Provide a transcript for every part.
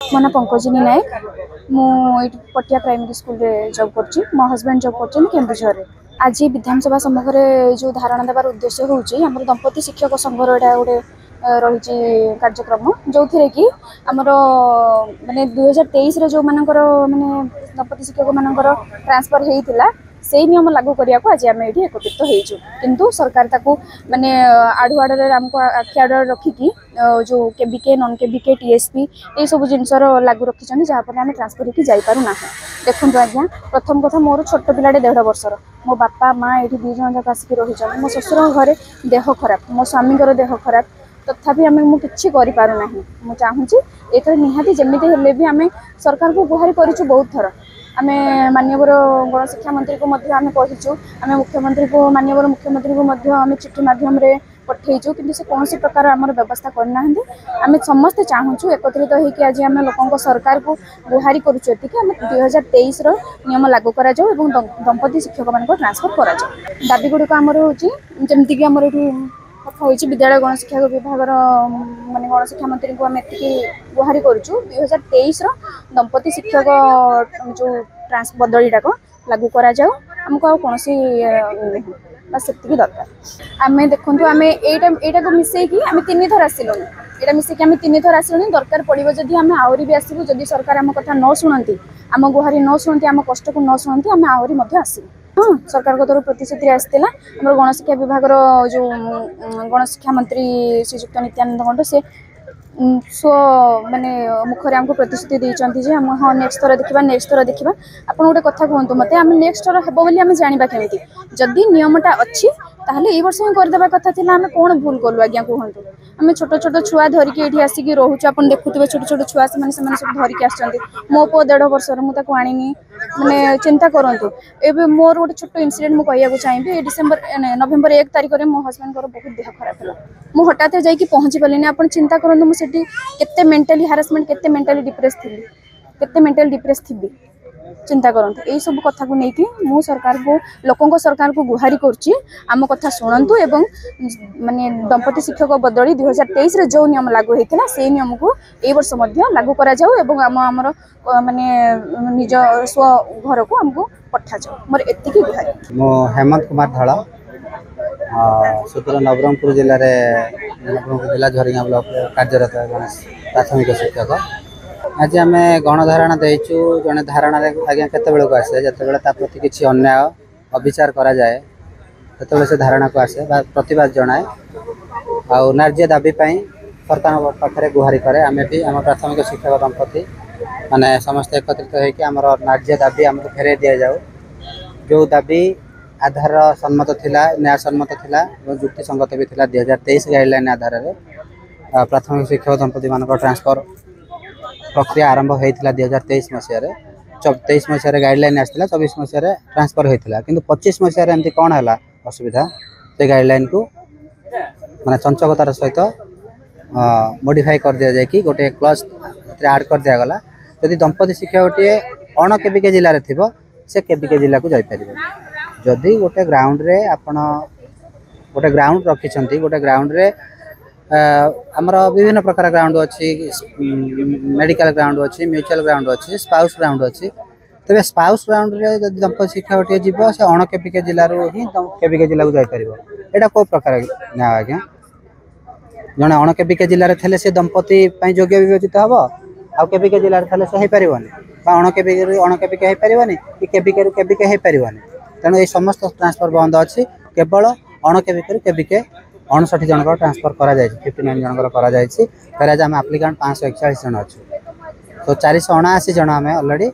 मो ना पंकजिनी नायक मुझे पटिया प्राइमरी स्कूल रे जॉब करची मो हस्बैंड जॉब करछन केन्दुझर रे। आज विधानसभा सम्मुख में जो धारणा देवार उद्देश्य होउची हमर दंपति शिक्षक संघर एटा गोटे रही कार्यक्रम जो थे कि आमर माने 2023 रे जो मानकर माने दंपति शिक्षक मानकर ट्रांसफर होइतिला से नियम लागू करिया को आज आम ये एकत्रित होइछु किंतु सरकार ताकू माने आडुआडे आमको आखि आडुआ रखिकी जो केबीके नॉन केबीके टीएसपी ये सब जिनसर लागू रखिछन जहाँपर आम ट्रांसफर होकर जापर ना। देखो आज्ञा प्रथम कथा मोर छोट पिलाटे 1.5 वर्षर मो बापा माँ ये 2 जन जाक आसिक रही मो शशुर घरे देह खराब मो स्वामी देह खराब तथापि आम मुझे करना मुझे चाहूँगी एथर निहाती जमीती हेल्ले भी आम सरकार को गुहारि करूँ बहुत थर आम मानवर गणशिक्षा मंत्री को आम कहीचु आम मुख्यमंत्री को मानवर मुख्यमंत्री को आम चिठी माध्यम पठेचु कि से कौन प्रकार आम व्यवस्था करना आम समस्ते चाहूँ एकत्रित होकर आज आम लोक सरकार को गुहारि करुँ कि आम 2023 नियम लागू करा दंपति शिक्षक मान ट्रांसफर करा दाबी गुड़िक आमर होमती आमर कथा विद्यालय गणशिक्षा विभाग माने गणशिक्षा मंत्री को आम एति गुहारि करूँ 2023 दंपति शिक्षक जो ट्रांस बदलीटाक लागू करा आमको कौन बस से दरकार आम देखूँ आम यहाँ को मिसेकी आम 3 थर आसिलुँ यहाँ मिसेकी आम 3 थर आसिलुँ दरकार पड़ो जदि आम आहरी भी आसबू जदि सरकार आम कथा न शुणती आम गुहारि न शुणती आम कष्ट को न शुणती आम आहरी आसबू। हाँ सरकार को तरफ प्रतिश्रुति आसाला आम गणशिक्षा विभाग जो गणशिक्षा मंत्री श्रीजुक्त नित्यानंद गंड से स्व माने मुखरे आमको प्रतिश्रुति देते हाँ नेक्स्ट थर देखा आप गोटे कथा कहतु मत आम नेक्स्ट थर हे बोली जाना केमी जदि नियमटा अच्छी ताहले ये वर्ष ही करदेवा कथा थिला आम कौन भूल कलु आज्ञा कहतु आम छोट छोट छुआ धरिकी ये आसिक रोचु आप देखुए छोट छोट छुआ से सब धरिकी आसछन्ती मो पु 1.5 वर्षर मुझे आनी माने चिंता करूँ एवं मोर गोटे छोट इनसीडेंट मुझे चाहिए डिसेम्बर नवेम्बर 1 तारिख में मो हस्बैंड बहुत देह खराब है मुझे हठात जाकि पहुँची पारे आप चिंता करूँ मुझे केते मेंटली हारासमेंट केते मेंटली डिप्रेस थी केते मेंटली डिप्रेस थी चिंता करते यही सब कथा को लेकिन मु सरकार को लोकों सरकार को गुहारि करुच्ची आम कथा शुणु एवं माने दंपति शिक्षक बदली 2023 रे जो नियम लागू होता से नियम को ए वर्ष लागू करा जाऊ एवं आमर माने निज स्व घर को आमको पठा जाऊ मोर एतिकी गुहारि। मो हेमंत कुमार धड़ा सुदूर नवरंगपुर जिले में जिला झरिंगा ब्लॉक कार्यरत प्राथमिक शिक्षक आज आम गणधारणा देचु जड़े धारणा आज्ञा केत आसे जो प्रति किसी अन्याय अविचार करा जाए तो से धारणा को आसे प्रतिवाद जनाए आर्य दाबी सरकार पाखे गुहारि करे आम भी आम प्राथमिक शिक्षक दंपति माने समस्त एकत्रित होकर नार्य दाबी आमको फेरे दि जाऊ जो दाबी आधार सम्मत थिला न्याय सम्मत थिला जुक्ति संगत भी थिला 2023 गाइडलाइन आधार में प्राथमिक शिक्षक दंपति मान ट्रांसफर प्रक्रिया आरंभ होता 2023 मसीह 23 मसीह गाइडलाइन आसाला 24 मसीह ट्रांसफर होता कि 25 मसीह एमती कौन है असुविधा से गाइडलाइन को माने चंचकतार सहित मॉडिफाई कर दिया जाए कि गोटे क्लज ऐड कर दिगला जदि दंपति शिक्षक गोटे अण केबिके जिले में थी से केबिके जिला को जापर जदि गोटे ग्राउंड रे आपण गोटे ग्राउंड रखिंट गोटे ग्राउंड रे आमर विभिन्न प्रकार ग्राउंड अच्छी मेडिकल ग्राउंड अच्छी म्यूचुअल ग्राउंड अच्छी स्पाउस ग्राउंड अच्छी तेज स्पाउस ग्राउंड रे जब दंपति शिक्षा गोटे जीव से अण केबिके जिलू ही केबिके जिला को जापर यहाँ कौ प्रकार न्याय आज्ञा जड़े अण केबिके जिले में थे से दंपति योग्य विवेचित हम आउ केबिके जिले में थे से हो पारनि अण केबिके हो पारनि कि केबिके केबिके हो पारनि तेणु ये समस्त ट्रांसफर बंद अच्छी केवल अण केबिके केबिके 59 जन ट्रांसफर करा 59 जन कर आम आप्लिकांट 541 जन अच्छे तो 479 जन आम अलरेडी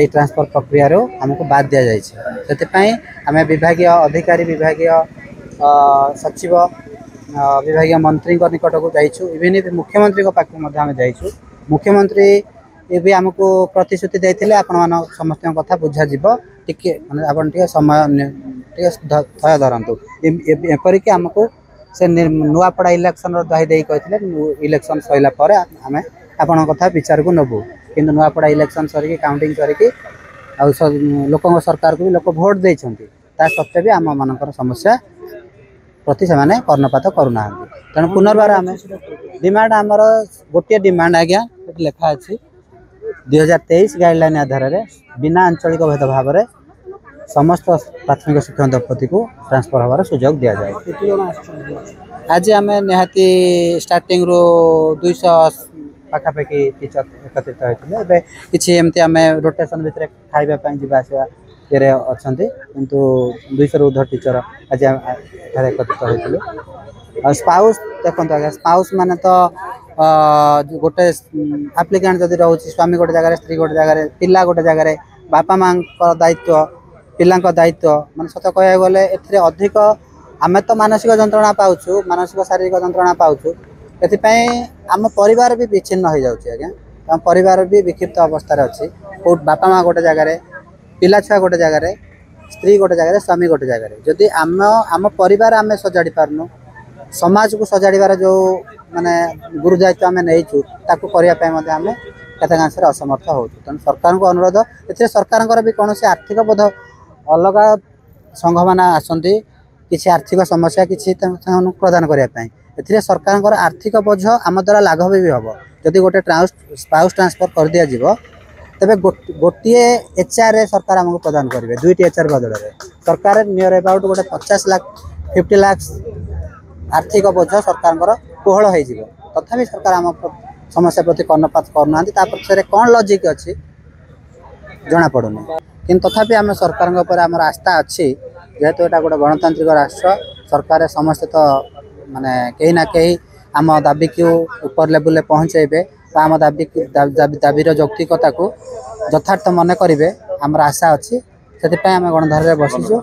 ये ट्रांसफर प्रक्रिया आमको बाद दि जाए आम विभाग अधिकारी विभाग सचिव विभाग मंत्री निकट को जाइछु इवन मुख्यमंत्री पाखे जाइछु मुख्यमंत्री ये भी आमको प्रतिश्रुति देते आपण समस्त कथा बुझा टे माने समय थय धरतु एपरिक आमको से नुआपड़ा इलेक्शन दाही कहते इलेक्शन सरला आम आपण कथा विचार को नबू कि नुआपड़ा इलेक्शन सर काउंटिंग करके लोक सरकार को भी लोक भोट देते सत्वे भी आम मान समस्या प्रति से कर्णपात करूना तेणु पुनर्बार आम डिमांड आमर गोटे डिमांड आज्ञा ये लिखा अच्छी 2023 गाइडलाइन आधार में बिना आंचलिक भेदभाव में समस्त प्राथमिक शिक्षण दंपति को ट्रांसफर हमार सुजोग दि जाए। आज आम निहाती स्टार्टिंग रू 200 पाखापाखि टीचर एकत्रित होते किसी एमती आम रोटेशन भितर खावाई जावासवा ये अच्छा किंतु 200 ऊर्ध टीचर आज एकत्रित होते। स्पाउस देखो आगे स्पाउस मान तो गोटे आप्लिकेंट जदि रोचे स्वामी गोटे जगह स्त्री गोटे जगह पिला गोटे जगह बापा माँ दायित्व पिला दायित्व मैं सत कह गले अधिक आम तो मानसिक जंत्रणा पाचु मानसिक शारीरिक जंत्रणा पाचु एपाई आम परिवार भी विच्छिन्न हो जाए आज्ञा आम परिवार भी विक्षिप्त अवस्था अच्छी बापा माँ गोटे जगह पिला छुआ गोटे जगह स्त्री गोटे जगह स्वामी गोटे जगह जदि आम आम परिवार आम सजाड़ी पार्नु समाज को सजाड़बार जो माने गुरु दायित्व आम नहींचु ताकू करने आम केतकांश असमर्थ हो तेणु सरकार को अनुरोध ए सरकार भी कौन आर्थिक बोध अलग संघ मान आसती किसी आर्थिक समस्या किसी प्रदान करने ए सरकार आर्थिक बोझ आम द्वारा लाघव भी हम जदि गोटे स्पाउस ट्रांसफर कर दि जाव तेरे गोटे HR सरकार आमको प्रदान करेंगे 2टी HR बदल में सरकार नियर अबाउट गोटे 50 लाख 50 लाख आर्थिक बोझ सरकार कोहल हो तथापि सरकार आम समस्या प्रति कर्णपात करना पक्षे कौन लॉजिक अच्छी जना पड़ूनी कि तथापि आम सरकार आम आस्था अच्छी जेहेतु यहाँ गोटे गणतांत्रिक राष्ट्र सरकार समस्ते तो माने कहीं ना कहीं आम दाबी को ऊपर लेवल पहुँचे आम दाबीर यौक्तिकता को यथार्थ मन करेंगे आमर आशा अच्छी से आम गणधार बसीचु।